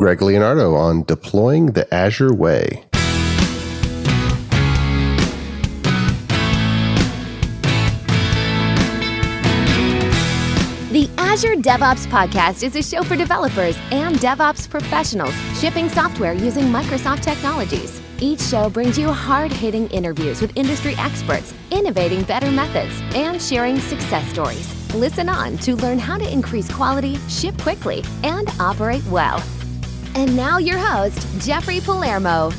Greg Leonardo on Deploying the Azure Way. The Azure DevOps Podcast is a show for developers and DevOps professionals shipping software using Microsoft technologies. Each show brings you hard-hitting interviews with industry experts, innovating better methods, and sharing success stories. Listen on to learn how to increase quality, ship quickly, and operate well. And now your host, Jeffrey Palermo.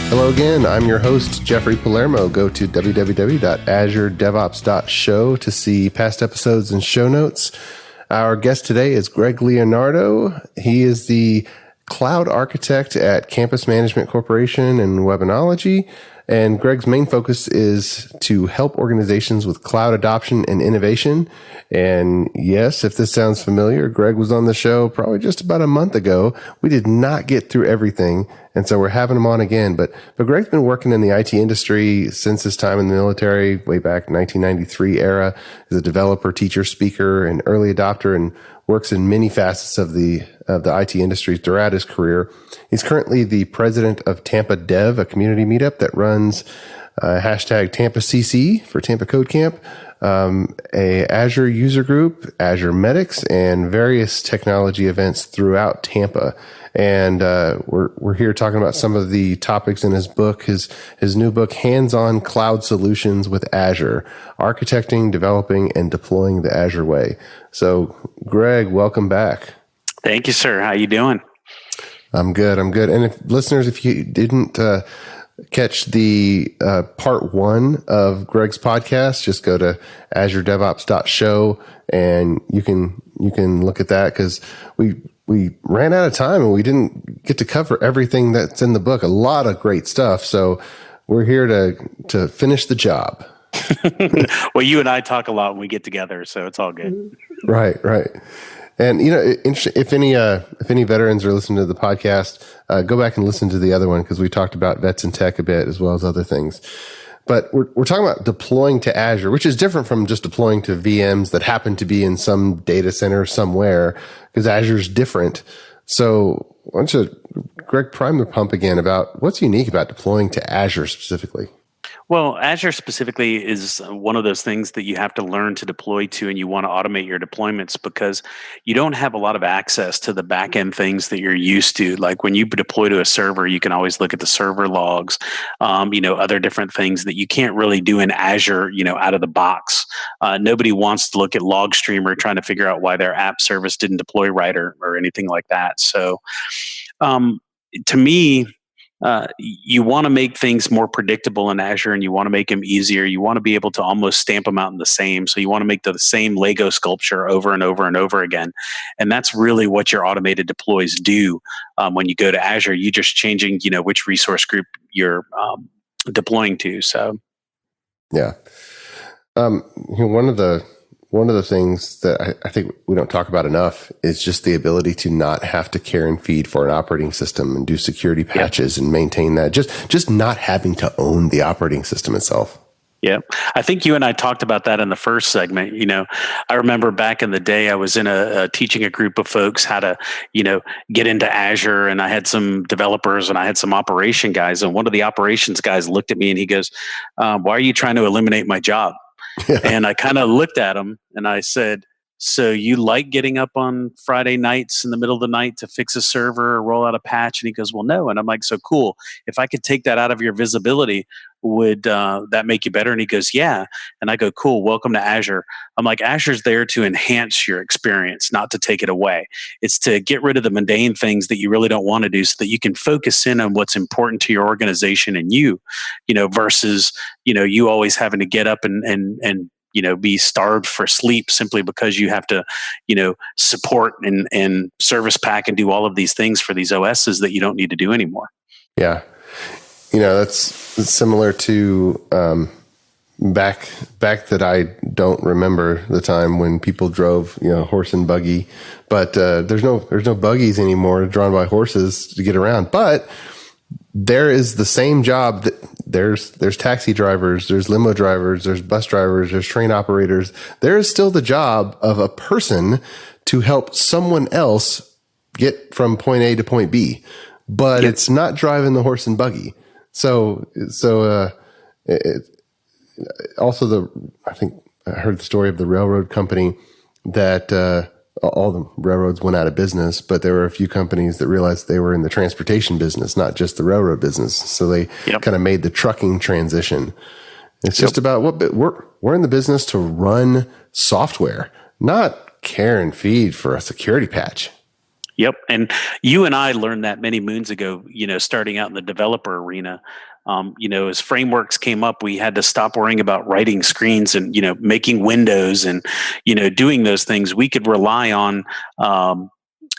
Hello again, I'm your host, Jeffrey Palermo. Go to www.azuredevops.show to see past episodes and show notes. Our guest today is Greg Leonardo. He is the cloud architect at Campus Management Corporation and Webonology. And Greg's main focus is to help organizations with cloud adoption and innovation. And yes, if this sounds familiar, Greg was on the show probably just about a month ago. We did not get through everything, and so we're having him on again. But Greg's been working in the IT industry since his time in the military, way back 1993 era, as a developer, teacher, speaker, and early adopter, and works in many facets of the IT industry throughout his career. He's currently the president of TampaDev, a community meetup that runs hashtag TampaCC for Tampa Code Camp, a Azure User Group, Azure Medics, and various technology events throughout Tampa. And we're here talking about some of the topics in his book, his new book, Hands-on Cloud Solutions with Azure, Architecting, Developing, and Deploying the Azure Way. So, Greg, welcome back. Thank you, sir. How you doing? I'm good. And if you didn't catch the part one of Greg's podcast, just go to azuredevops.show and you can look at that, because we ran out of time and we didn't get to cover everything that's in the book. A lot of great stuff. So we're here to finish the job. Well, you and I talk a lot when we get together, so it's all good. Right. And if any veterans are listening to the podcast, go back and listen to the other one, because we talked about vets and tech a bit, as well as other things. But we're talking about deploying to Azure, which is different from just deploying to VMs that happen to be in some data center somewhere, because Azure's different. So why don't you, Greg, prime the pump again about what's unique about deploying to Azure specifically? Well, Azure specifically is one of those things that you have to learn to deploy to, and you want to automate your deployments, because you don't have a lot of access to the back-end things that you're used to. Like when you deploy to a server, you can always look at the server logs, other different things that you can't really do in Azure, out of the box. Nobody wants to look at Logstreamer trying to figure out why their app service didn't deploy right or anything like that. So to me, you want to make things more predictable in Azure, and you want to make them easier. You want to be able to almost stamp them out in the same. So you want to make the same Lego sculpture over and over and over again. And that's really what your automated deploys do. When you go to Azure, you're just changing, which resource group you're deploying to. So, yeah. One of the things that I think we don't talk about enough is just the ability to not have to care and feed for an operating system and do security patches and maintain that. Just not having to own the operating system itself. Yeah. I think you and I talked about that in the first segment. I remember back in the day, I was in teaching a group of folks how to, get into Azure, and I had some developers and I had some operation guys, and one of the operations guys looked at me and he goes, why are you trying to eliminate my job? And I kind of looked at him and I said, so you like getting up on Friday nights in the middle of the night to fix a server or roll out a patch? And he goes, well, no. And I'm like, so cool. If I could take that out of your visibility, would that make you better? And he goes, yeah. And I go, cool. Welcome to Azure. I'm like, Azure's there to enhance your experience, not to take it away. It's to get rid of the mundane things that you really don't want to do, so that you can focus in on what's important to your organization and you, versus, you always having to get up and be starved for sleep simply because you have to, support and service pack and do all of these things for these OSs that you don't need to do anymore. Yeah. That's similar to back that I don't remember the time when people drove, horse and buggy, but there's no buggies anymore drawn by horses to get around. But there is the same job that there's taxi drivers, there's limo drivers, there's bus drivers, there's train operators. There is still the job of a person to help someone else get from point A to point B, but it's not driving the horse and buggy. I think I heard the story of the railroad company that all the railroads went out of business, but there were a few companies that realized they were in the transportation business, not just the railroad business. So they kind of made the trucking transition. It's just about we're in the business to run software, not care and feed for a security patch. Yep. And you and I learned that many moons ago, starting out in the developer arena. As frameworks came up, we had to stop worrying about writing screens and, making windows and, doing those things. We could rely on,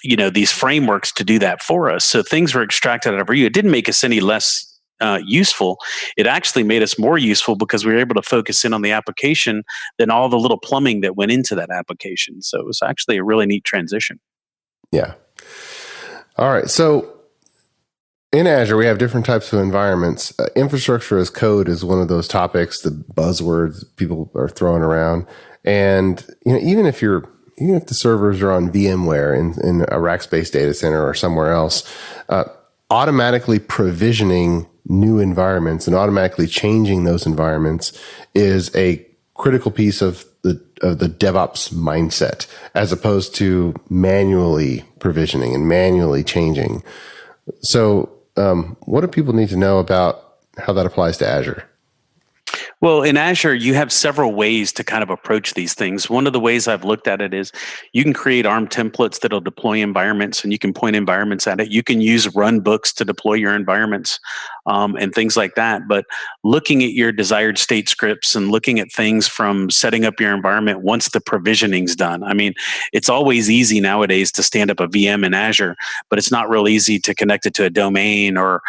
these frameworks to do that for us. So things were extracted out of Vue. It didn't make us any less useful. It actually made us more useful because we were able to focus in on the application than all the little plumbing that went into that application. So it was actually a really neat transition. Yeah. All right. So in Azure, we have different types of environments. Infrastructure as code is one of those topics, the buzzwords people are throwing around. And even if the servers are on VMware in a Rackspace data center or somewhere else, automatically provisioning new environments and automatically changing those environments is a critical piece of the DevOps mindset, as opposed to manually provisioning and manually changing. So, what do people need to know about how that applies to Azure? Well, in Azure, you have several ways to kind of approach these things. One of the ways I've looked at it is you can create ARM templates that'll deploy environments, and you can point environments at it. You can use run books to deploy your environments and things like that. But looking at your desired state scripts and looking at things from setting up your environment once the provisioning's done. I mean, it's always easy nowadays to stand up a VM in Azure, but it's not real easy to connect it to a domain or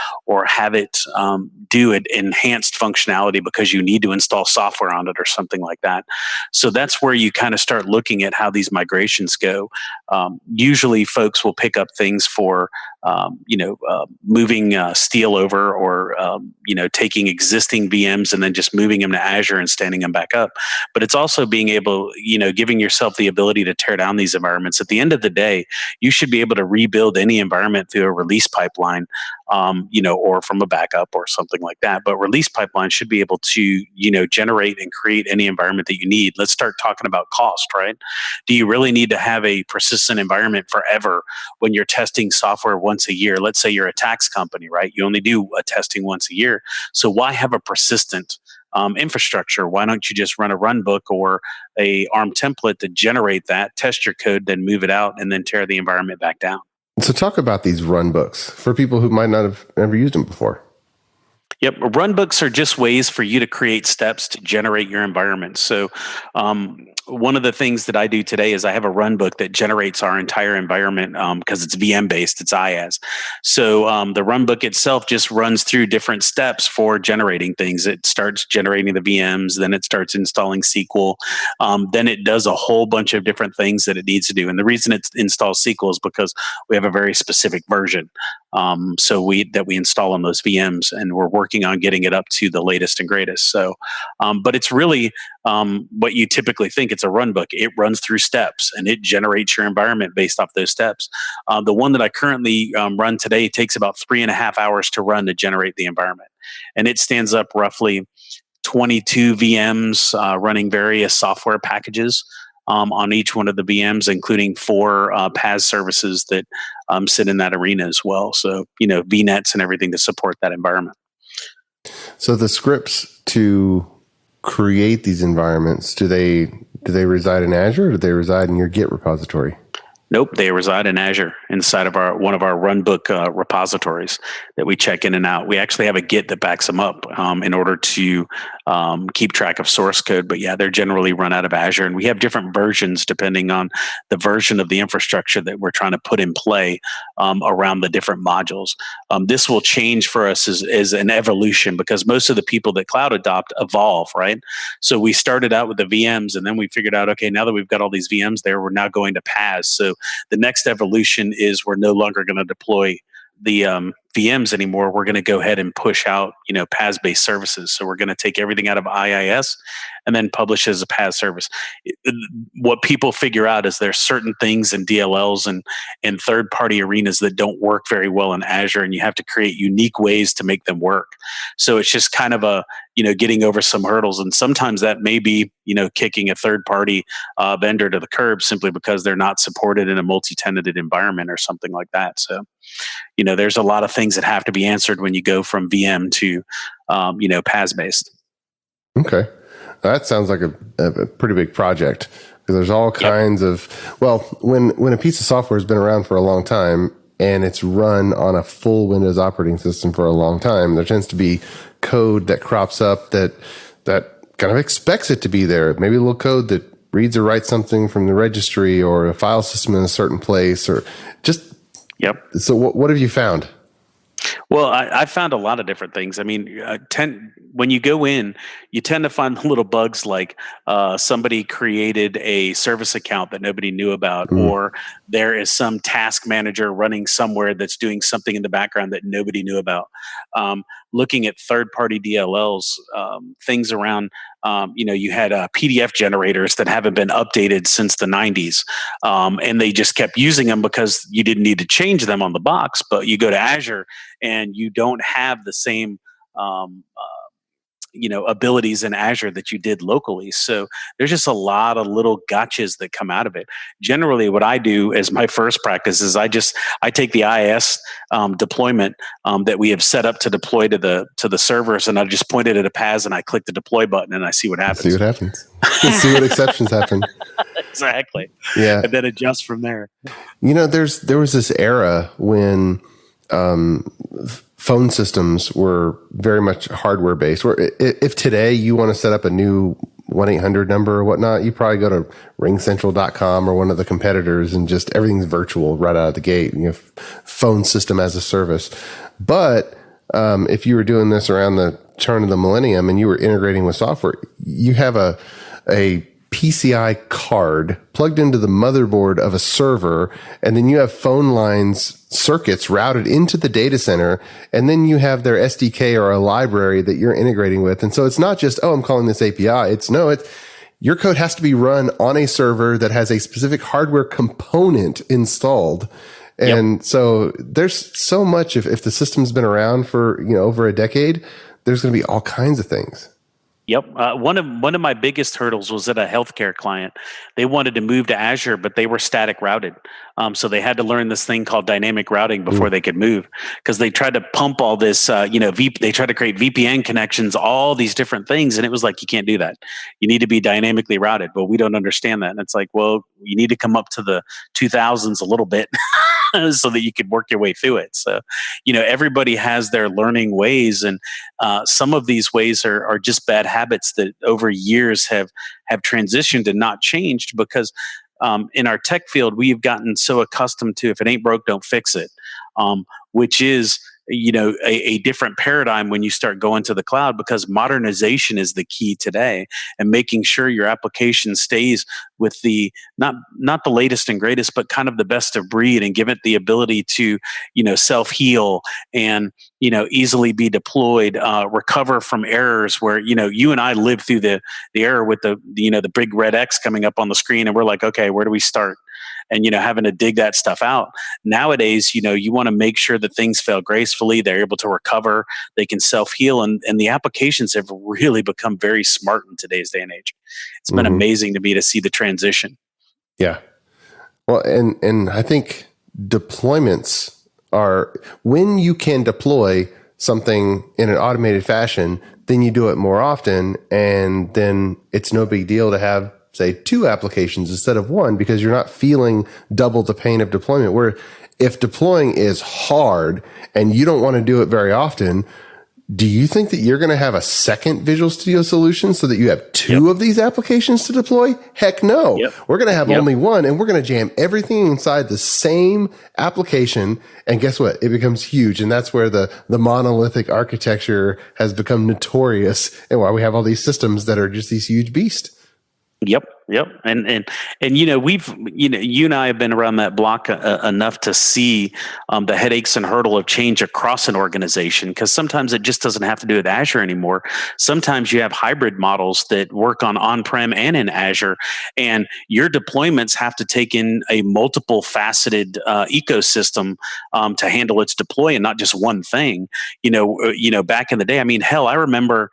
have it do an enhanced functionality because you need to install software on it or something like that. So that's where you kind of start looking at how these migrations go. Usually folks will pick up things for moving steel over or taking existing VMs and then just moving them to Azure and standing them back up. But it's also being able, giving yourself the ability to tear down these environments. At the end of the day, you should be able to rebuild any environment through a release pipeline, or from a backup or something like that. But release pipeline should be able to, generate and create any environment that you need. Let's start talking about cost, right? Do you really need to have a persistent environment forever when you're testing software once a year? Let's say you're a tax company, right? You only do a testing once a year. So why have a persistent infrastructure? Why don't you just run a run book or a ARM template to generate that, test your code, then move it out, and then tear the environment back down? So talk about these run books for people who might not have ever used them before. Yep. Run books are just ways for you to create steps to generate your environment. So one of the things that I do today is I have a run book that generates our entire environment because it's VM based, it's IaaS. So the run book itself just runs through different steps for generating things. It starts generating the VMs, then it starts installing SQL. Then it does a whole bunch of different things that it needs to do. And the reason it installs SQL is because we have a very specific version. So we install on those VMs, and we're working on getting it up to the latest and greatest. So, but it's really what you typically think. It's a run book. It runs through steps and it generates your environment based off those steps. The one that I currently run today takes about 3.5 hours to run to generate the environment, and it stands up roughly 22 VMs running various software packages on each one of the VMs, including 4 PaaS services that sit in that arena as well. So, VNets and everything to support that environment. So the scripts to create these environments, do they reside in Azure or do they reside in your Git repository? Nope, they reside in Azure inside of one of our runbook repositories that we check in and out. We actually have a Git that backs them up in order to keep track of source code. But yeah, they're generally run out of Azure, and we have different versions depending on the version of the infrastructure that we're trying to put in play around the different modules. This will change for us as an evolution, because most of the people that cloud adopt evolve, right? So we started out with the VMs, and then we figured out, okay, now that we've got all these VMs there, we're now going to PaaS. So the next evolution is we're no longer going to deploy the VMs anymore. We're going to go ahead and push out, PaaS-based services. So we're going to take everything out of IIS and then publish as a PaaS service. What people figure out is there's certain things in DLLs and third-party arenas that don't work very well in Azure, and you have to create unique ways to make them work. So it's just kind of getting over some hurdles. And sometimes that may be, kicking a third-party vendor to the curb simply because they're not supported in a multi-tenanted environment or something like that. So, there's a lot of things that have to be answered when you go from VM to, PaaS-based. Okay. That sounds like a pretty big project, because there's all kinds of, when a piece of software has been around for a long time and it's run on a full Windows operating system for a long time, there tends to be code that crops up that kind of expects it to be there. Maybe a little code that reads or writes something from the registry or a file system in a certain place, or just. Yep. So what have you found? Well, I found a lot of different things. I mean, when you go in, you tend to find little bugs like somebody created a service account that nobody knew about, or there is some task manager running somewhere that's doing something in the background that nobody knew about. Looking at third-party DLLs, things around, you had PDF generators that haven't been updated since the 90s, and they just kept using them because you didn't need to change them on the box. But you go to Azure and you don't have the same abilities in Azure that you did locally. So there's just a lot of little gotchas that come out of it. Generally, what I do as my first practice is I take the IIS deployment that we have set up to deploy to the servers, and I just point it at a PaaS and I click the deploy button and I see what happens. See what happens. See what exceptions happen. Exactly. Yeah. And then adjust from there. There was this era when phone systems were very much hardware based. Where if today you want to set up a new 1-800 number or whatnot, you probably go to ringcentral.com or one of the competitors, and just everything's virtual right out of the gate. Phone system as a service. But if you were doing this around the turn of the millennium and you were integrating with software, you have a PCI card plugged into the motherboard of a server, and then you have phone lines, circuits routed into the data center, and then you have their SDK or a library that you're integrating with. And so it's not just, I'm calling this API. It's your code has to be run on a server that has a specific hardware component installed. And so there's so much, if the system's been around for, over a decade, there's going to be all kinds of things. Yep. One of my biggest hurdles was at a healthcare client. They wanted to move to Azure, but they were static routed. So they had to learn this thing called dynamic routing before they could move, because they tried to pump all this, they tried to create VPN connections, all these different things. And it was like, you can't do that. You need to be dynamically routed. But we don't understand that. And it's like, well, you need to come up to the 2000s a little bit so that you could work your way through it. So, everybody has their learning ways, and some of these ways are just bad habits that over years have transitioned and not changed, because in our tech field, we've gotten so accustomed to, if it ain't broke, don't fix it, which is a different paradigm when you start going to the cloud, because modernization is the key today, and making sure your application stays with the not the latest and greatest, but kind of the best of breed, and give it the ability to self-heal and easily be deployed, recover from errors where you and I lived through the error with the big red X coming up on the screen, and we're like, okay, where do we start? And having to dig that stuff out. Nowadays, you want to make sure that things fail gracefully. They're able to recover. They can self-heal, and the applications have really become very smart in today's day and age. It's been amazing to me to see the transition. Yeah. Well, and I think deployments are, when you can deploy something in an automated fashion, then you do it more often, and then it's no big deal to have, say, 2 applications instead of 1, because you're not feeling double the pain of deployment. Where if deploying is hard and you don't want to do it very often, do you think that you're going to have a second Visual Studio solution so that you have 2 of these applications to deploy? Heck no. We're going to have only 1, and we're going to jam everything inside the same application. And guess what? It becomes huge. And that's where the monolithic architecture has become notorious, and why we have all these systems that are just these huge beasts. Yep. Yep. And you and I have been around that block enough to see the headaches and hurdle of change across an organization, because sometimes it just doesn't have to do with Azure anymore. Sometimes you have hybrid models that work on-prem and in Azure, and your deployments have to take in a multiple faceted ecosystem to handle its deploy, and not just one thing. Back in the day, I mean, hell, I remember,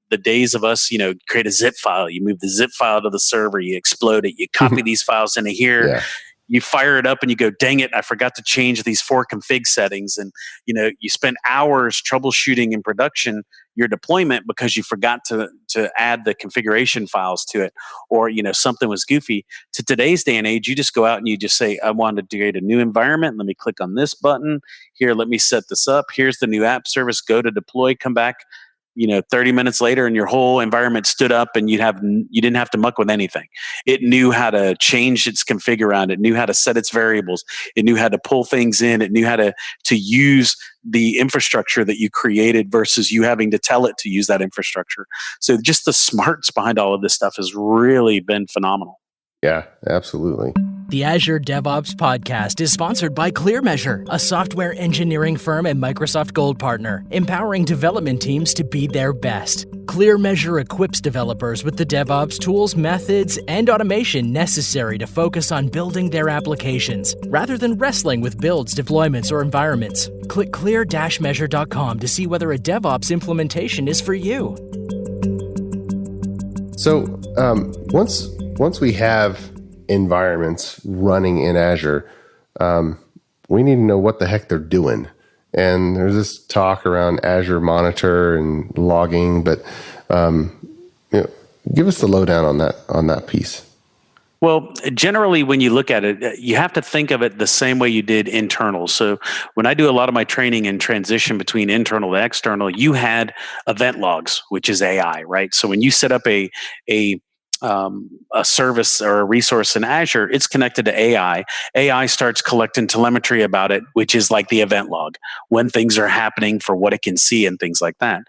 the days of us, create a zip file. You move the zip file to the server, you explode it, you copy these files into here, Yeah. you fire it up and you go, dang it, I forgot to change these 4 config settings. And, you spend hours troubleshooting in production your deployment because you forgot to add the configuration files to it, or, something was goofy. To today's day and age, you just go out and you just say, I want to create a new environment. Let me click on this button here. Let me set this up. Here's the new app service. Go to deploy, come back, 30 minutes later, and your whole environment stood up, and you didn't have to muck with anything. It knew how to change its config around. It knew how to set its variables. It knew how to pull things in. It knew how to use the infrastructure that you created versus you having to tell it to use that infrastructure. So just the smarts behind all of this stuff has really been phenomenal. Yeah, absolutely. The Azure DevOps Podcast is sponsored by ClearMeasure, a software engineering firm and Microsoft Gold partner, empowering development teams to be their best. ClearMeasure equips developers with the DevOps tools, methods, and automation necessary to focus on building their applications, rather than wrestling with builds, deployments, or environments. Click clear-measure.com to see whether a DevOps implementation is for you. So once we have environments running in Azure, we need to know what the heck they're doing. And there's this talk around Azure Monitor and logging, but give us the lowdown on that piece. Well, generally, when you look at it, you have to think of it the same way you did internal. So when I do a lot of my training and transition between internal to external, you had event logs, which is AI, right? So when you set up a service or a resource in Azure, it's connected to AI. AI starts collecting telemetry about it, which is like the event log, when things are happening for what it can see and things like that.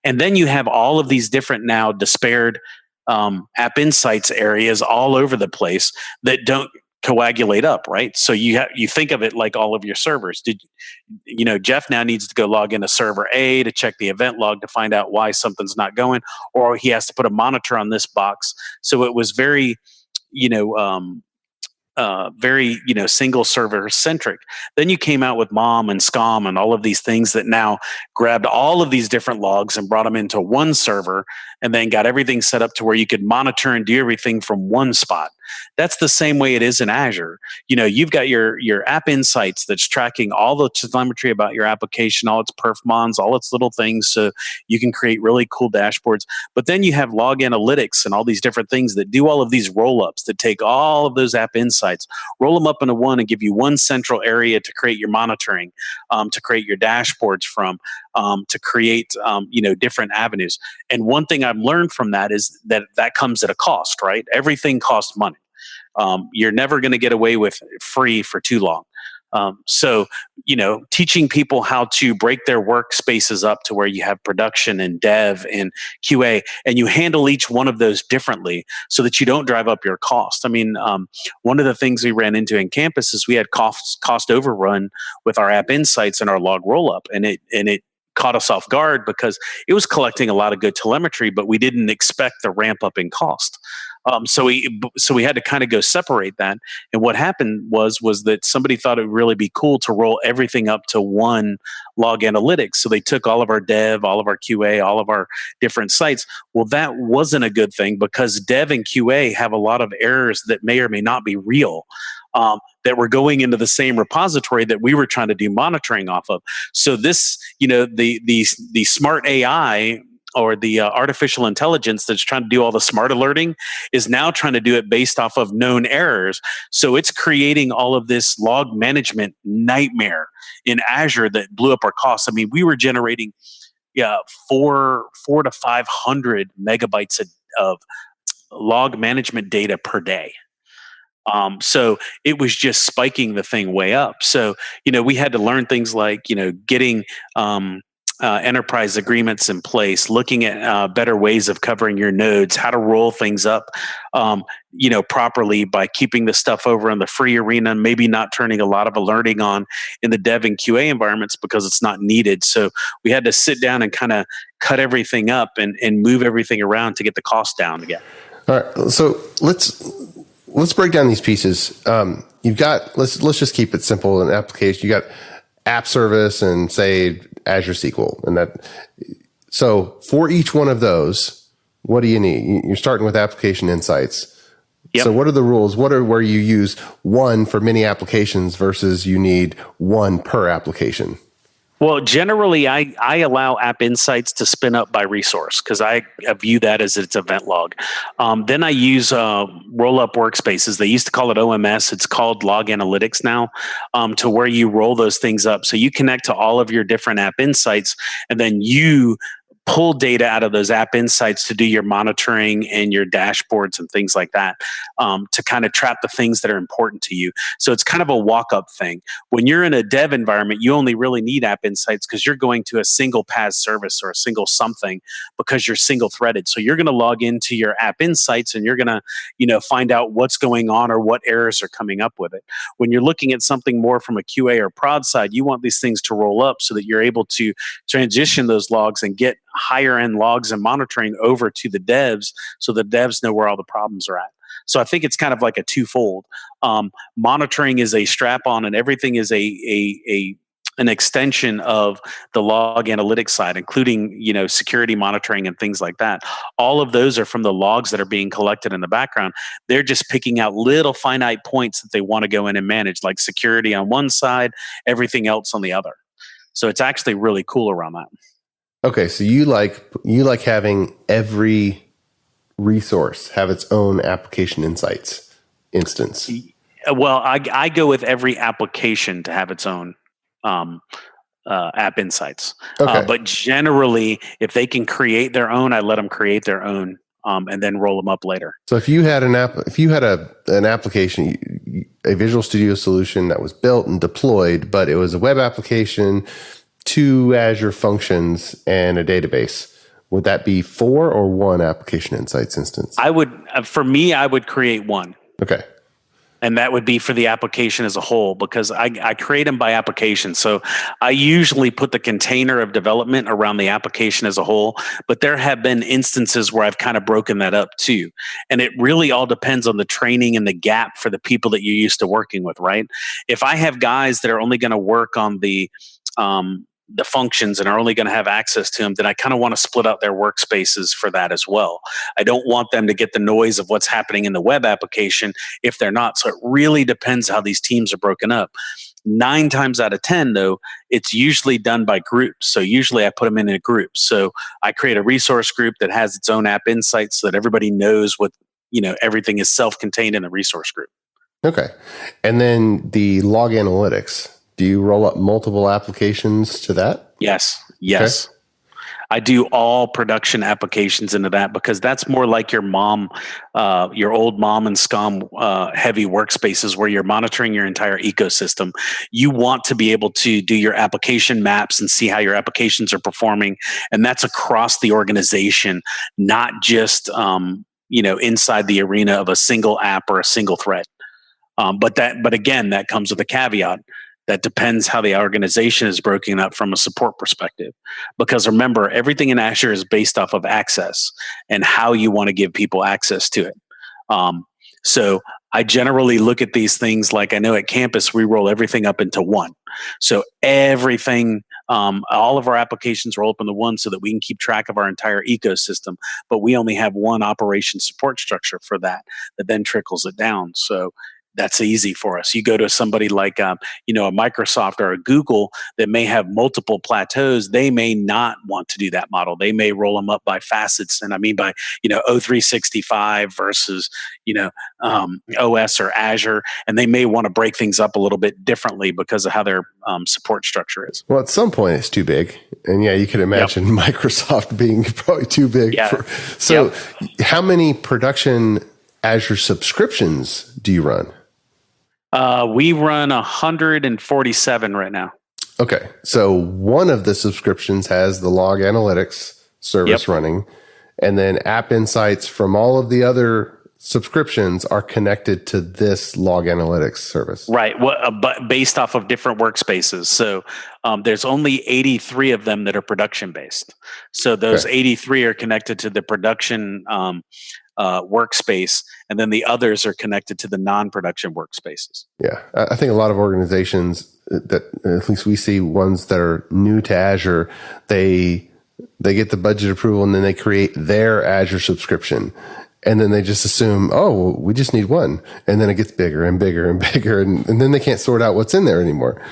And then you have all of these different now disparate app insights areas all over the place that don't coagulate up, right? So you think of it like all of your servers. Jeff now needs to go log into server A to check the event log to find out why something's not going, or he has to put a monitor on this box. So it was very, single server centric. Then you came out with MOM and SCOM and all of these things that now grabbed all of these different logs and brought them into one server, and then got everything set up to where you could monitor and do everything from one spot. That's the same way it is in Azure. You've got your app insights that's tracking all the telemetry about your application, all its perf mons, all its little things, so you can create really cool dashboards. But then you have log analytics and all these different things that do all of these roll-ups that take all of those app insights, roll them up into one, and give you one central area to create your monitoring, to create your dashboards from, to create different avenues. And one thing I've learned from that is that comes at a cost, right? Everything costs money. You're never going to get away with free for too long. So teaching people how to break their workspaces up to where you have production and dev and QA, and you handle each one of those differently so that you don't drive up your cost. I mean, one of the things we ran into in Campus is we had cost overrun with our app insights and our log rollup, and it caught us off guard because it was collecting a lot of good telemetry, but we didn't expect the ramp up in cost. So we had to kind of go separate that. And what happened was that somebody thought it would really be cool to roll everything up to one log analytics. So they took all of our dev, all of our QA, all of our different sites. Well, that wasn't a good thing, because dev and QA have a lot of errors that may or may not be real. That were going into the same repository that we were trying to do monitoring off of. So this, the smart AI, or the artificial intelligence that's trying to do all the smart alerting, is now trying to do it based off of known errors. So it's creating all of this log management nightmare in Azure that blew up our costs. I mean, we were generating 400 to 500 megabytes of log management data per day. So it was just spiking the thing way up. So, we had to learn things like, getting enterprise agreements in place, looking at better ways of covering your nodes, how to roll things up, properly by keeping the stuff over in the free arena, maybe not turning a lot of alerting on in the dev and QA environments because it's not needed. So we had to sit down and kind of cut everything up and move everything around to get the cost down again. All right. So let's break down these pieces. You've got, let's just keep it simple. An application, you got app service and say Azure SQL, and that. So for each one of those, what do you need? You're starting with application insights. Yep. So what are the rules? What are where you use one for many applications versus you need one per application? Well, generally, I allow App Insights to spin up by resource because I view that as its event log. Then I use roll-up workspaces. They used to call it OMS. It's called Log Analytics now, to where you roll those things up. So you connect to all of your different App Insights, and then you pull data out of those App Insights to do your monitoring and your dashboards and things like that, to kind of trap the things that are important to you. So it's kind of a walk-up thing. When you're in a dev environment, you only really need App Insights because you're going to a single PaaS service or a single something because you're single-threaded. So you're going to log into your App Insights and you're going to, find out what's going on or what errors are coming up with it. When you're looking at something more from a QA or prod side, you want these things to roll up so that you're able to transition those logs and get higher end logs and monitoring over to the devs so the devs know where all the problems are at. So I think it's kind of like a twofold. Monitoring is a strap on and everything is an extension of the log analytics side, including, security monitoring and things like that. All of those are from the logs that are being collected in the background. They're just picking out little finite points that they want to go in and manage, like security on one side, everything else on the other. So it's actually really cool around that. Okay, so you like having every resource have its own application insights instance. Well, I go with every application to have its own App Insights. Okay. But generally, if they can create their own, I let them create their own and then roll them up later. So if you had an application, a Visual Studio solution that was built and deployed, but it was a web application, 2 Azure functions and a database, would that be 4 or 1 application insights instance? I would create one. Okay. And that would be for the application as a whole because I create them by application. So I usually put the container of development around the application as a whole, but there have been instances where I've kind of broken that up too. And it really all depends on the training and the gap for the people that you're used to working with, right? If I have guys that are only going to work on the functions and are only going to have access to them, then I kind of want to split out their workspaces for that as well. I don't want them to get the noise of what's happening in the web application if they're not. So it really depends how these teams are broken up. 9 times out of 10, though, it's usually done by groups. So usually I put them in a group. So I create a resource group that has its own App Insights so that everybody knows what, everything is self-contained in the resource group. Okay. And then the log analytics. Do you roll up multiple applications to that? Yes. Okay. I do all production applications into that because that's more like your old mom and scum heavy workspaces where you're monitoring your entire ecosystem. You want to be able to do your application maps and see how your applications are performing. And that's across the organization, not just, inside the arena of a single app or a single thread. But again, that comes with a caveat. That depends how the organization is broken up from a support perspective. Because remember, everything in Azure is based off of access and how you want to give people access to it. So I generally look at these things like I know at campus, we roll everything up into one. So everything, all of our applications roll up into one so that we can keep track of our entire ecosystem. But we only have one operation support structure for that then trickles it down. So that's easy for us. You go to somebody like, a Microsoft or a Google that may have multiple plateaus. They may not want to do that model. They may roll them up by facets. And I mean by, O365 versus, OS or Azure. And they may want to break things up a little bit differently because of how their support structure is. Well, at some point it's too big. And you can imagine Microsoft being probably too big. Yeah. How many production Azure subscriptions do you run? We run 147 right now. Okay. So one of the subscriptions has the log analytics service running, and then App Insights from all of the other subscriptions are connected to this log analytics service. Right. But based off of different workspaces. So there's only 83 of them that are production based. So those 83 are connected to the production workspace, and then the others are connected to the non-production workspaces. Yeah. I think a lot of organizations that, at least we see ones that are new to Azure, they get the budget approval and then they create their Azure subscription. And then they just assume, oh, well, we just need one. And then it gets bigger and bigger and bigger. And then they can't sort out what's in there anymore.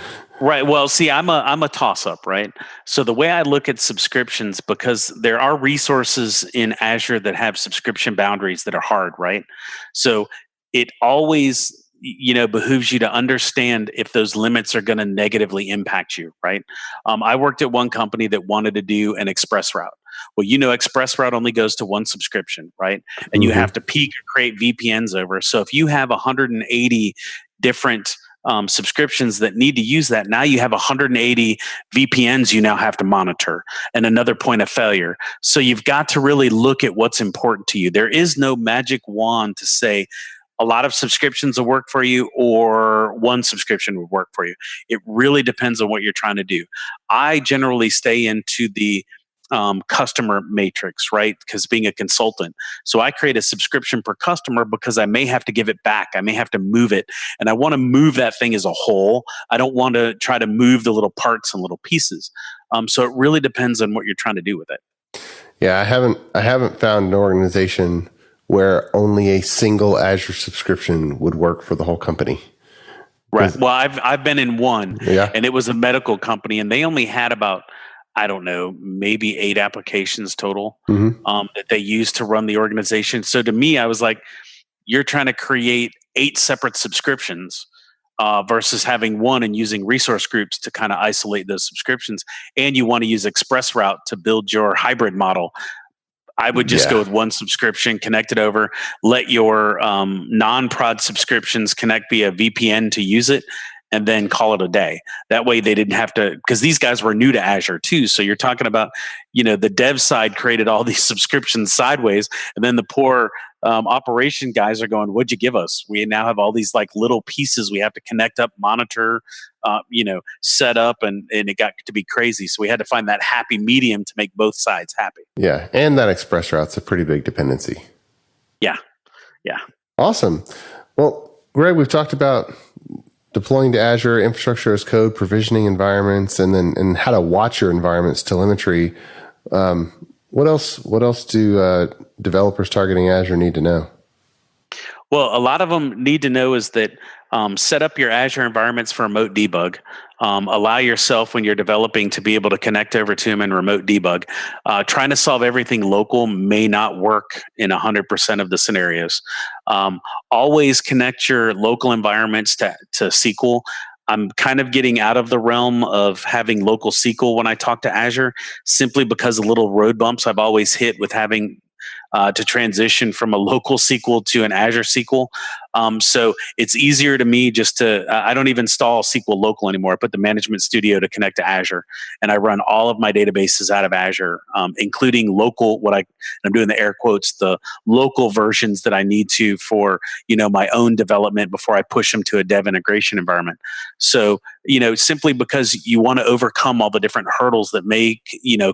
Right. Well, see, I'm a toss up, right? So the way I look at subscriptions, because there are resources in Azure that have subscription boundaries that are hard, right? So it always, behooves you to understand if those limits are going to negatively impact you, right? I worked at one company that wanted to do an express route. Well, express route only goes to one subscription, right? And you have to create VPNs over. So if you have 180 different subscriptions that need to use that, now you have 180 VPNs you now have to monitor, and another point of failure. So you've got to really look at what's important to you. There is no magic wand to say a lot of subscriptions will work for you or one subscription will work for you. It really depends on what you're trying to do. I generally stay into the customer matrix, right? Because being a consultant. So I create a subscription per customer because I may have to give it back. I may have to move it. And I want to move that thing as a whole. I don't want to try to move the little parts and little pieces. So it really depends on what you're trying to do with it. Yeah, I haven't found an organization where only a single Azure subscription would work for the whole company. Right. Well, I've been in one, and it was a medical company, and they only had about, I don't know, maybe 8 applications total that they used to run the organization. So to me, I was like, you're trying to create 8 separate subscriptions versus having one and using resource groups to kind of isolate those subscriptions. And you want to use ExpressRoute to build your hybrid model. I would just go with one subscription, connect it over, let your non-prod subscriptions connect via VPN to use it, and then call it a day. That way they didn't have to, because these guys were new to Azure too. So you're talking about, the dev side created all these subscriptions sideways, and then the poor operation guys are going, what'd you give us? We now have all these like little pieces we have to connect up, monitor, set up, and it got to be crazy. So we had to find that happy medium to make both sides happy. Yeah. And that express route's a pretty big dependency. Yeah. Yeah. Awesome. Well, Greg, we've talked about deploying to Azure, infrastructure as code, provisioning environments, and how to watch your environment's telemetry. What else do developers targeting Azure need to know? Well, a lot of them need to know is that set up your Azure environments for remote debug. Allow yourself when you're developing to be able to connect over to them and remote debug. Trying to solve everything local may not work in 100% of the scenarios. Always connect your local environments to SQL. I'm kind of getting out of the realm of having local SQL when I talk to Azure, simply because of little road bumps I've always hit with having to transition from a local SQL to an Azure SQL. So it's easier to me just to, I don't even install SQL local anymore. I put the Management Studio to connect to Azure, and I run all of my databases out of Azure, including local, I'm doing the air quotes, the local versions that I need to for, my own development before I push them to a dev integration environment. So, simply because you want to overcome all the different hurdles that may,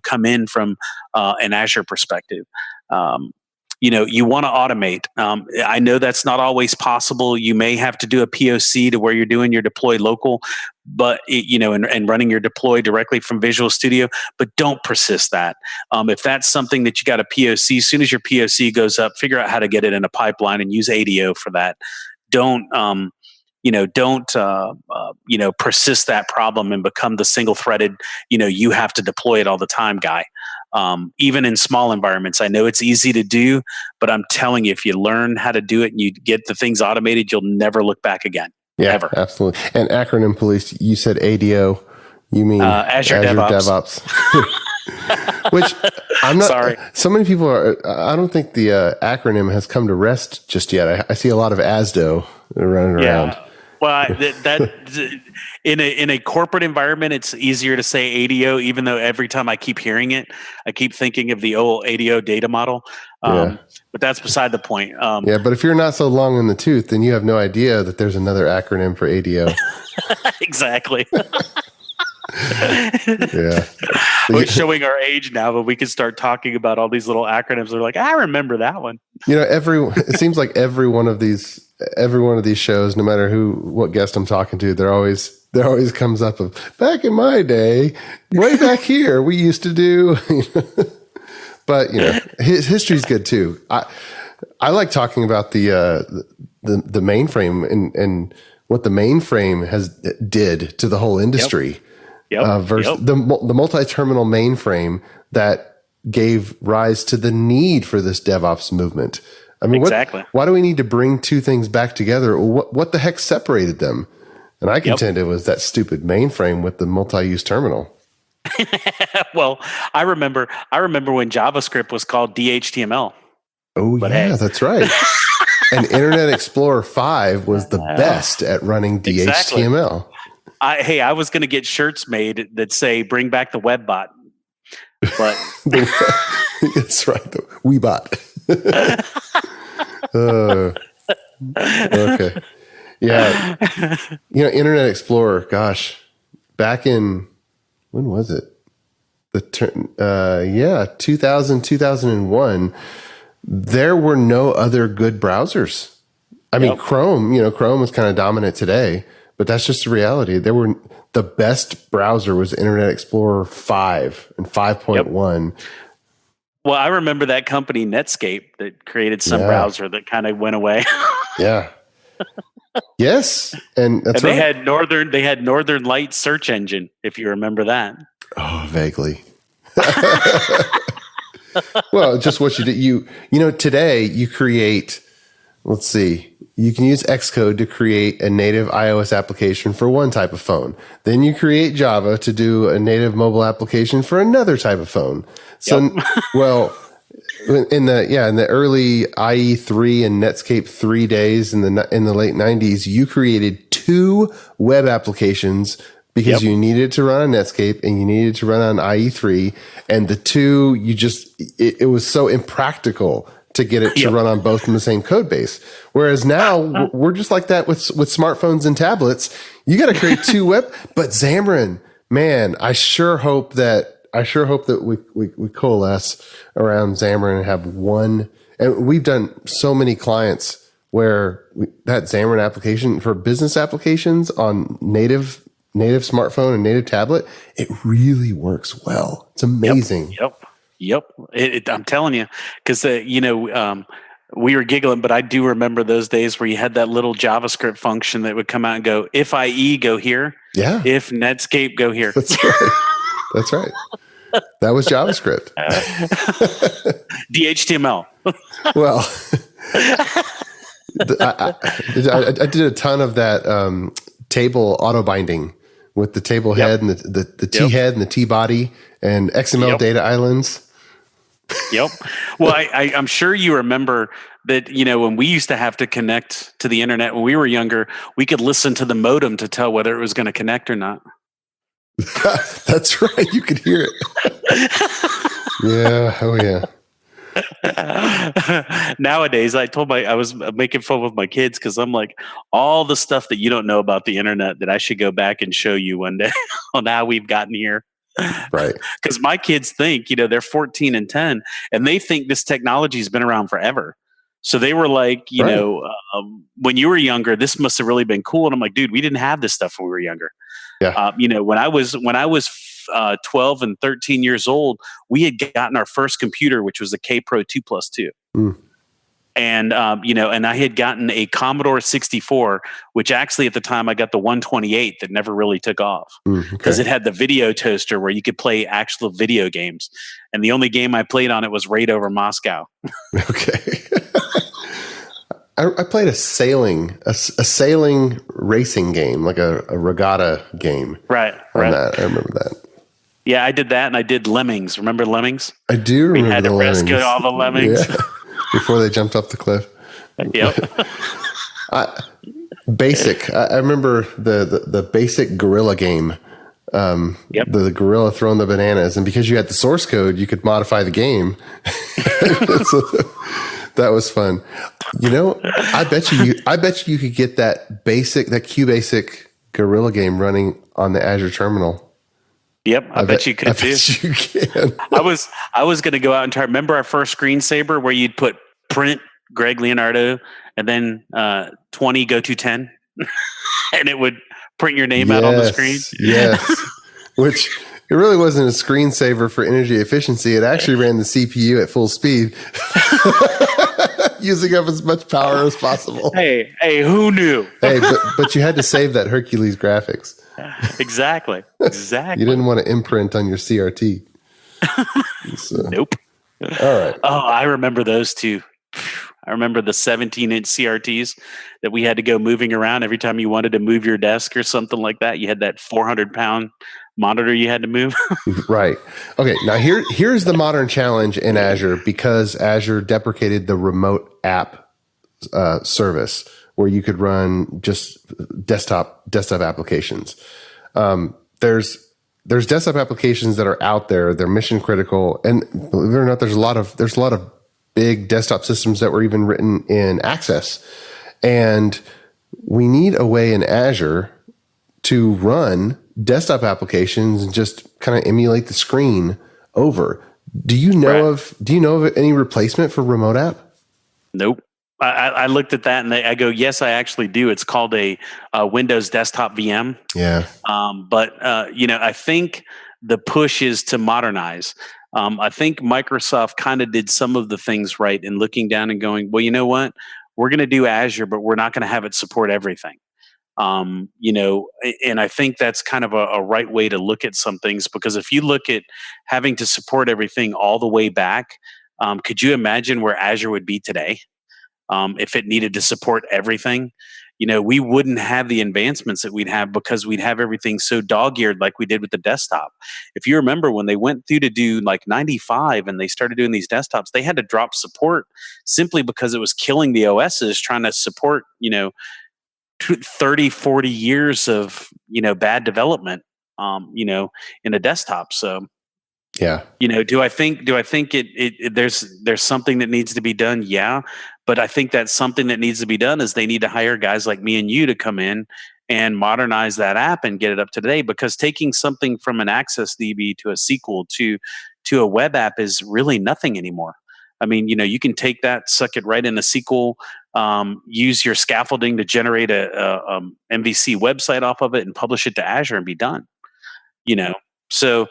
come in from an Azure perspective. You want to automate. I know that's not always possible. You may have to do a POC to where you're doing your deploy local, but and running your deploy directly from Visual Studio, but don't persist that. If that's something that you got a POC, as soon as your POC goes up, figure out how to get it in a pipeline and use ADO for that. Don't persist that problem and become the single threaded, you have to deploy it all the time guy. Even in small environments, I know it's easy to do, but I'm telling you, if you learn how to do it and you get the things automated, you'll never look back again. Yeah, ever. Absolutely. And acronym police, you said ADO, you mean Azure DevOps. Which I'm not. Sorry. So many people are. I don't think the acronym has come to rest just yet. I see a lot of ASDO running around. Well, that in a corporate environment, it's easier to say ADO, even though every time I keep hearing it, I keep thinking of the old ADO data model. But that's beside the point. But if you're not so long in the tooth, then you have no idea that there's another acronym for ADO. Exactly. Yeah. We're showing our age now, but we can start talking about all these little acronyms. They're like, I remember that one. It seems like every one of these shows, no matter what guest I'm talking to, there always comes up of back in my day, way back here, we used to do. But history's good too. I like talking about the mainframe and what the mainframe did to the whole industry. Versus the multi-terminal mainframe that gave rise to the need for this DevOps movement. I mean, exactly. Why do we need to bring two things back together? What the heck separated them? And I contend it was that stupid mainframe with the multi-use terminal. Well, I remember when JavaScript was called DHTML. Oh, that's right. And Internet Explorer 5 was the best at running DHTML. Exactly. I was going to get shirts made that say "Bring back the WebBot," but that's right, the Webot. Okay, yeah. Internet Explorer. Gosh, back in when was it? 2000, 2001. There were no other good browsers. I mean, Chrome. Chrome was kind of dominant today. But that's just the reality. The best browser was Internet Explorer 5 and 5.1. Well, I remember that company Netscape that created some browser that kind of went away. Yeah. Yes, and that's and right. They had Northern Light search engine, if you remember that. Oh, vaguely. Well, just what you did. Today you create. Let's see. You can use Xcode to create a native iOS application for one type of phone. Then you create Java to do a native mobile application for another type of phone. So, well, in the early IE3 and Netscape 3 days in the late 90s, you created two web applications because you needed to run on Netscape and you needed to run on IE3, and the two it was so impractical to get it to run on both in the same code base. Whereas now we're just like that with smartphones and tablets. You got to create two web. But Xamarin, man, I sure hope that we coalesce around Xamarin and have one. And we've done so many clients where that Xamarin application for business applications on native smartphone and native tablet, it really works well. It's amazing. Yep. I'm telling you, because we were giggling, but I do remember those days where you had that little JavaScript function that would come out and go, if IE, go here. Yeah. If Netscape, go here. That's right. That was JavaScript. DHTML. Well, I did a ton of that table auto binding with the table head and the T head and the T body and XML data islands. Yep. Well, I'm sure you remember that, when we used to have to connect to the internet when we were younger, we could listen to the modem to tell whether it was going to connect or not. That's right. You could hear it. Yeah. Oh, yeah. Nowadays, I was making fun with my kids because I'm like, all the stuff that you don't know about the internet that I should go back and show you one day on how we've gotten here. Right. Because my kids think, they're 14 and 10, and they think this technology has been around forever. So they were like, when you were younger, this must have really been cool. And I'm like, dude, we didn't have this stuff when we were younger. Yeah. When I was 12 and 13 years old, we had gotten our first computer, which was a K Pro 2+2. And, and I had gotten a Commodore 64, which actually at the time I got the 128 that never really took off because it had the video toaster where you could play actual video games. And the only game I played on it was Raid Over Moscow. Okay. I played a sailing racing game, like a regatta game. Right. That. I remember that. Yeah, I did that, and I did Lemmings. Remember Lemmings? I do remember. We had to rescue all the Lemmings. Yeah. Before they jumped off the cliff. Yep. Basic. I remember the basic gorilla game. The gorilla throwing the bananas, and because you had the source code, you could modify the game. So that was fun. I bet you could get that QBasic gorilla game running on the Azure terminal. Yep, I bet you could too. You can. I was going to go out and try. Remember our first screensaver where you'd put print Greg Leonardo and then 20 go to 10, and it would print your name out on the screen. Yes, which it really wasn't a screensaver for energy efficiency. It actually ran the CPU at full speed, using up as much power as possible. Hey, who knew? Hey, but you had to save that Hercules graphics. Exactly. You didn't want to imprint on your CRT. Nope. All right. Oh, I remember those too. I remember the 17-inch CRTs that we had to go moving around every time you wanted to move your desk or something like that. You had that 400-pound monitor you had to move. Right. Okay. Now here's the modern challenge in Azure, because Azure deprecated the remote app service where you could run just desktop applications. There's desktop applications that are out there. They're mission critical, and believe it or not, there's a lot of big desktop systems that were even written in Access, and we need a way in Azure to run desktop applications and just kind of emulate the screen over. Do you know of any replacement for remote app? Nope. I looked at that and I go, yes, I actually do. It's called a Windows Desktop VM. Yeah. But I think the push is to modernize. I think Microsoft kind of did some of the things right in looking down and going, well, you know what? We're going to do Azure, but we're not going to have it support everything. And I think that's kind of a right way to look at some things, because if you look at having to support everything all the way back, could you imagine where Azure would be today? If it needed to support everything, we wouldn't have the advancements that we'd have, because we'd have everything so dog-eared like we did with the desktop. If you remember when they went through to do like 95 and they started doing these desktops, they had to drop support simply because it was killing the OSs trying to support, 30, 40 years of, bad development, in a desktop. So, yeah. Do I think there's something that needs to be done? Yeah. But I think that something that needs to be done is they need to hire guys like me and you to come in and modernize that app and get it up to date, because taking something from an Access DB to a SQL to a web app is really nothing anymore. I mean, you can take that, suck it right in a SQL, use your scaffolding to generate a MVC website off of it and publish it to Azure and be done. So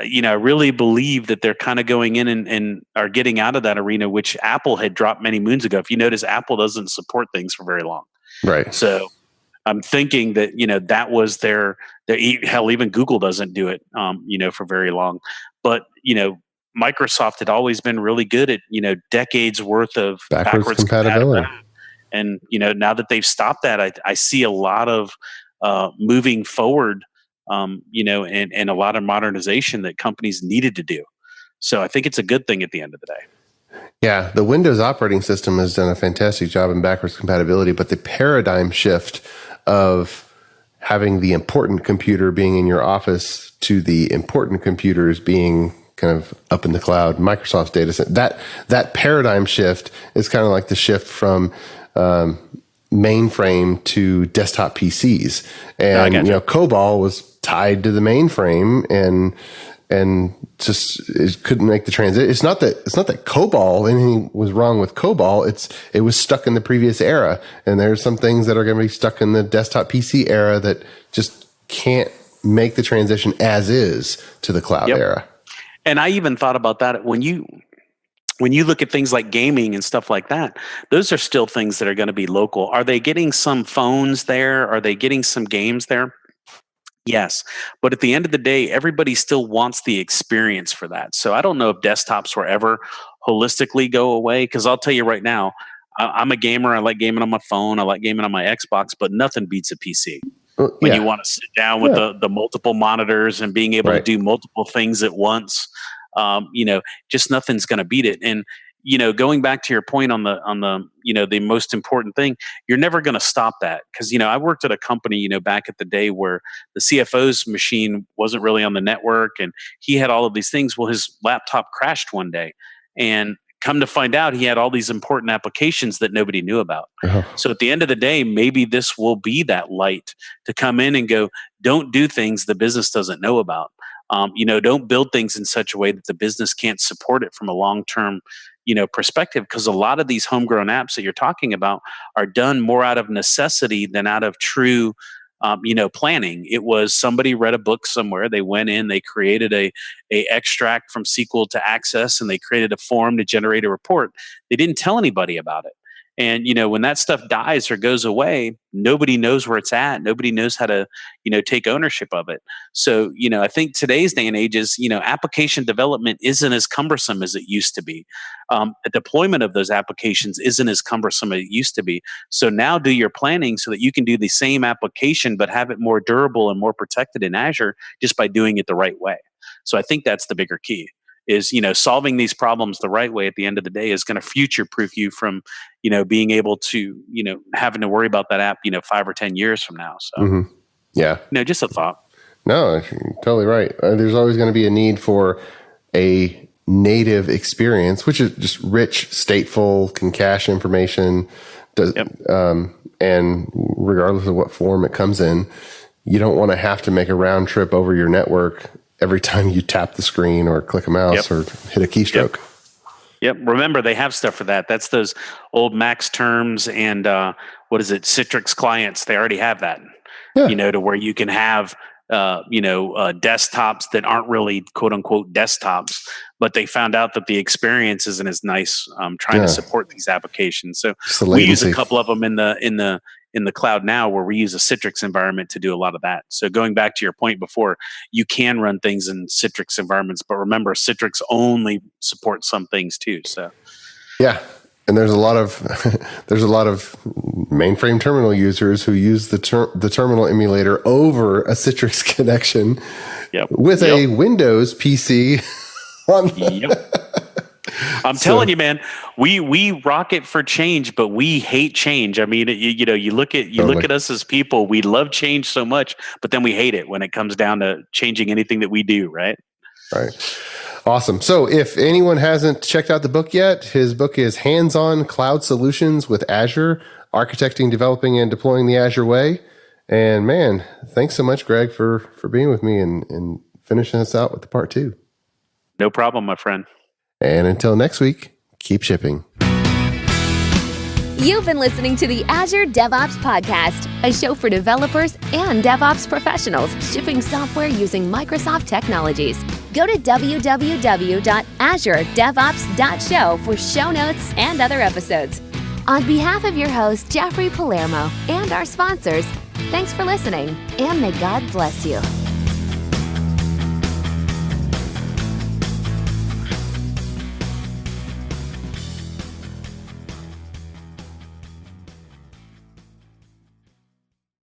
I really believe that they're kind of going in and are getting out of that arena, which Apple had dropped many moons ago. If you notice, Apple doesn't support things for very long. Right. So I'm thinking that, that was their hell, even Google doesn't do it, for very long. But, Microsoft had always been really good at, decades worth of backwards compatibility. And, now that they've stopped that, I see a lot of moving forward, and a lot of modernization that companies needed to do. So I think it's a good thing at the end of the day. Yeah, the Windows operating system has done a fantastic job in backwards compatibility, but the paradigm shift of having the important computer being in your office to the important computers being kind of up in the cloud, Microsoft's data center, that paradigm shift is kind of like the shift from mainframe to desktop PCs. And, COBOL was tied to the mainframe and just it couldn't make the transition. It's not that COBOL, anything was wrong with COBOL. It was stuck in the previous era. And there's some things that are going to be stuck in the desktop PC era that just can't make the transition as is to the cloud era. And I even thought about that when you look at things like gaming and stuff like that, those are still things that are going to be local. Are they getting some phones there? Are they getting some games there? Yes. But at the end of the day, everybody still wants the experience for that. So I don't know if desktops will ever holistically go away, because I'll tell you right now, I'm a gamer. I like gaming on my phone. I like gaming on my Xbox, but nothing beats a PC. When you want to sit down with the multiple monitors and being able to do multiple things at once, just nothing's going to beat it. And going back to your point on the the most important thing, you're never going to stop that, because I worked at a company back at the day where the CFO's machine wasn't really on the network, and he had all of these things. Well, his laptop crashed one day, and come to find out, he had all these important applications that nobody knew about. Uh-huh. So at the end of the day, maybe this will be that light to come in and go, don't do things the business doesn't know about. Don't build things in such a way that the business can't support it from a long-term perspective, because a lot of these homegrown apps that you're talking about are done more out of necessity than out of true planning. It was somebody read a book somewhere, they went in, they created a extract from SQL to Access, and they created a form to generate a report. They didn't tell anybody about it. And when that stuff dies or goes away, nobody knows where it's at. Nobody knows how to take ownership of it. So I think today's day and age is application development isn't as cumbersome as it used to be. The deployment of those applications isn't as cumbersome as it used to be. So now do your planning so that you can do the same application but have it more durable and more protected in Azure just by doing it the right way. So I think that's the bigger key. Is solving these problems the right way at the end of the day is going to future-proof you from being able to having to worry about that app 5 or 10 years from now. So yeah, just a thought. No, you're totally right. There's always going to be a need for a native experience, which is just rich, stateful, can cache information, and regardless of what form it comes in, you don't want to have to make a round trip over your network every time you tap the screen or click a mouse or hit a keystroke. Yep. Remember, they have stuff for that. That's those old Max Terms and Citrix clients. They already have that, to where you can have, desktops that aren't really quote unquote desktops, but they found out that the experience isn't as nice trying to support these applications. So we use a couple of them in the cloud now, where we use a Citrix environment to do a lot of that. So going back to your point before, you can run things in Citrix environments, but remember, Citrix only supports some things too. So yeah, and there's a lot of mainframe terminal users who use the terminal emulator over a Citrix connection with a Windows PC on. I'm telling you, man, we rock it for change, but we hate change. I mean, you look at us as people, we love change so much, but then we hate it when it comes down to changing anything that we do, right? Right. Awesome. So if anyone hasn't checked out the book yet, his book is Hands-On Cloud Solutions with Azure, Architecting, Developing, and Deploying the Azure Way. And man, thanks so much, Greg, for being with me and finishing us out with the part 2. No problem, my friend. And until next week, keep shipping. You've been listening to the Azure DevOps Podcast, a show for developers and DevOps professionals shipping software using Microsoft technologies. Go to www.azuredevops.show for show notes and other episodes. On behalf of your host, Jeffrey Palermo, and our sponsors, thanks for listening, and may God bless you.